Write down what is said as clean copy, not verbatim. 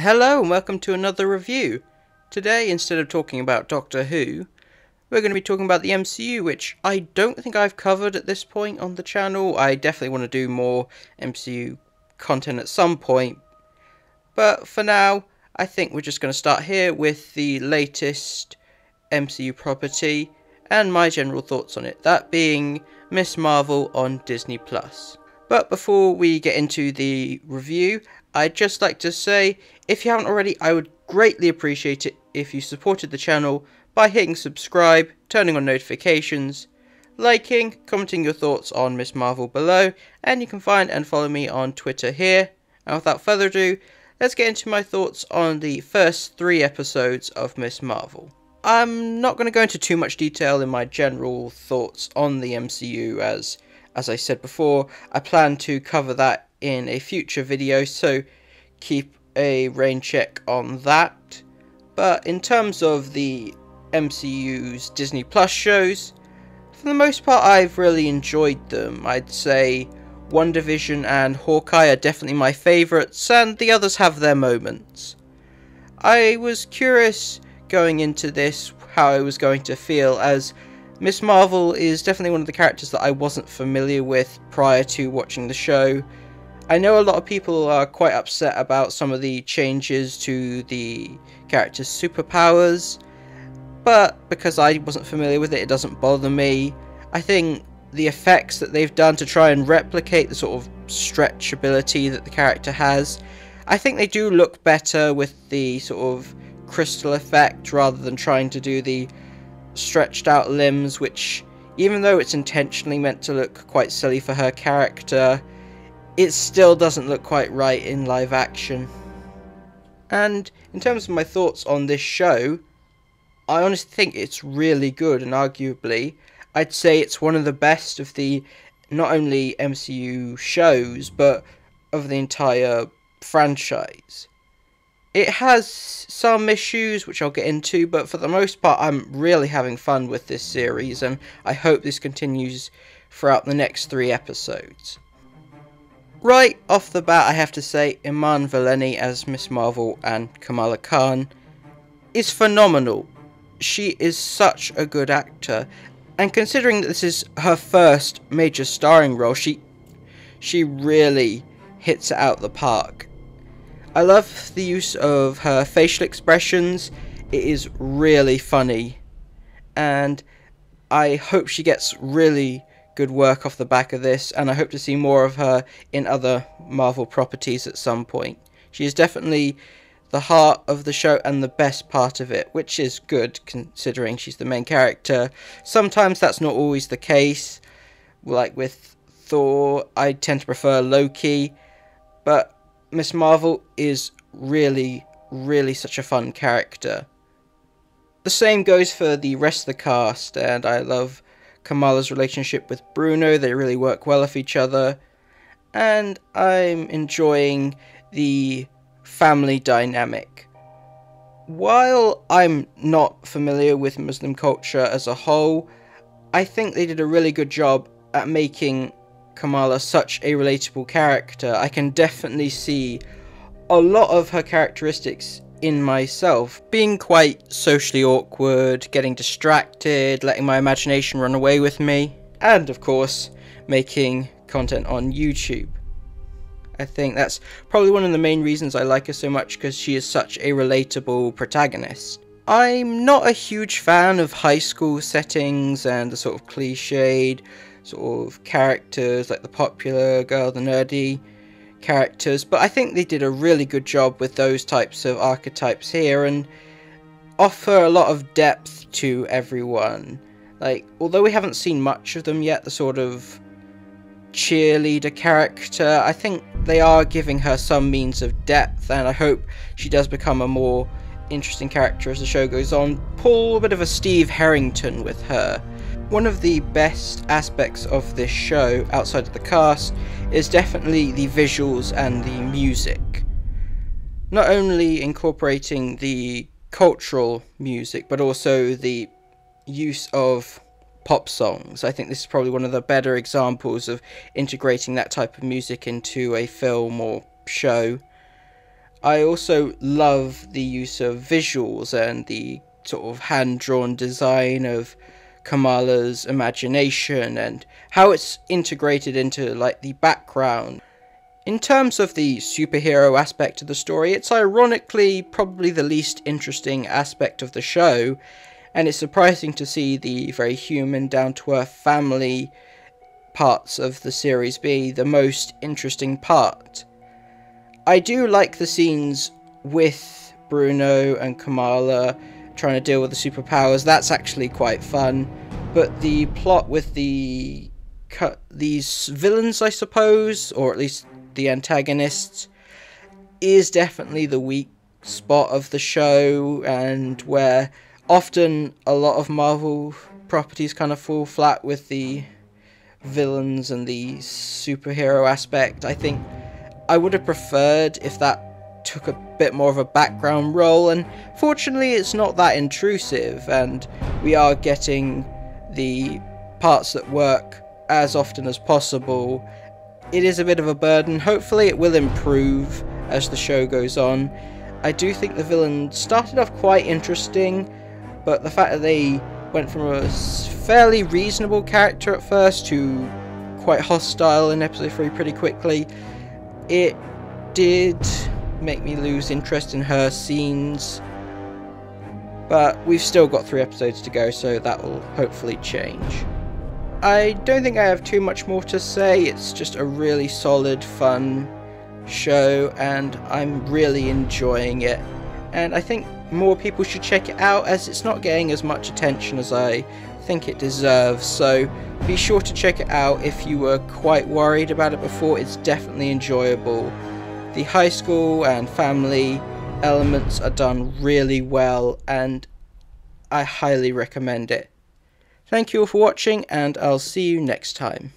Hello and welcome to another review. Today, instead of talking about Doctor Who, we're going to be talking about the MCU, which I don't think I've covered at this point on the channel. I definitely want to do more MCU content at some point, but for now, I think we're just going to start here with the latest MCU property and my general thoughts on it, that being Ms. Marvel on Disney+. But before we get into the review, I'd just like to say, if you haven't already, I would greatly appreciate it if you supported the channel by hitting subscribe, turning on notifications, liking, commenting your thoughts on Ms. Marvel below, and you can find and follow me on Twitter here. And without further ado, let's get into my thoughts on the first 3 episodes of Ms. Marvel. I'm not going to go into too much detail in my general thoughts on the MCU, as I said before, I plan to cover that in a future video, so keep a rain check on that. But in terms of the MCU's Disney Plus shows, for the most part I've really enjoyed them. I'd say WandaVision and Hawkeye are definitely my favourites, and the others have their moments. I was curious going into this how I was going to feel, as Ms. Marvel is definitely one of the characters that I wasn't familiar with prior to watching the show. I know a lot of people are quite upset about some of the changes to the character's superpowers, but because I wasn't familiar with it, it doesn't bother me. I think the effects that they've done to try and replicate the sort of stretch ability that the character has, I think they do look better with the sort of crystal effect rather than trying to do the stretched out limbs, which, even though it's intentionally meant to look quite silly for her character, it still doesn't look quite right in live action. And in terms of my thoughts on this show, I honestly think it's really good, and arguably I'd say it's one of the best of the not only MCU shows but of the entire franchise. It has some issues which I'll get into, but for the most part I'm really having fun with this series, and I hope this continues throughout the next 3 episodes. Right off the bat, I have to say Iman Vellani as Ms. Marvel and Kamala Khan is phenomenal. She is such a good actor, and considering that this is her first major starring role, she really hits it out the park. I love the use of her facial expressions. It is really funny, and I hope she gets really good work off the back of this, and I hope to see more of her in other Marvel properties at some point. She is definitely the heart of the show and the best part of it, which is good considering she's the main character. Sometimes that's not always the case, like with Thor I tend to prefer Loki, but Ms. Marvel is really such a fun character. The same goes for the rest of the cast, and I love Kamala's relationship with Bruno. They really work well with each other, and I'm enjoying the family dynamic. While I'm not familiar with Muslim culture as a whole, I think they did a really good job at making Kamala such a relatable character. I can definitely see a lot of her characteristics in myself, being quite socially awkward, getting distracted, letting my imagination run away with me, and of course making content on YouTube. I think that's probably one of the main reasons I like her so much, because she is such a relatable protagonist. I'm not a huge fan of high school settings and the sort of cliched sort of characters like the popular girl, the nerdy characters, but I think they did a really good job with those types of archetypes here and offer a lot of depth to everyone. Like, although we haven't seen much of them yet, the sort of cheerleader character, I think they are giving her some means of depth, and I hope she does become a more interesting character as the show goes on. Pull a bit of a Steve Harrington with her. One of the best aspects of this show, outside of the cast, is definitely the visuals and the music. Not only incorporating the cultural music, but also the use of pop songs. I think this is probably one of the better examples of integrating that type of music into a film or show. I also love the use of visuals and the sort of hand-drawn design of Kamala's imagination and how it's integrated into like the background. In terms of the superhero aspect of the story, it's ironically probably the least interesting aspect of the show, and it's surprising to see the very human, down-to-earth family parts of the series be the most interesting part. I do like the scenes with Bruno and Kamala trying to deal with the superpowers. That's actually quite fun, but the plot with these villains, I suppose, or at least the antagonists, is definitely the weak spot of the show, and where often a lot of Marvel properties kind of fall flat with the villains and the superhero aspect. I think I would have preferred if that took a bit more of a background role, and fortunately it's not that intrusive, and we are getting the parts that work as often as possible. It is a bit of a burden. Hopefully it will improve as the show goes on. I do think the villain started off quite interesting, but the fact that they went from a fairly reasonable character at first to quite hostile in episode 3 pretty quickly, it did make me lose interest in her scenes. But we've still got 3 episodes to go, so that will hopefully change. I don't think I have too much more to say. It's just a really solid, fun show, and I'm really enjoying it. And I think more people should check it out, as it's not getting as much attention as I think it deserves. So be sure to check it out if you were quite worried about it before. It's definitely enjoyable. The high school and family elements are done really well, and I highly recommend it. Thank you all for watching, and I'll see you next time.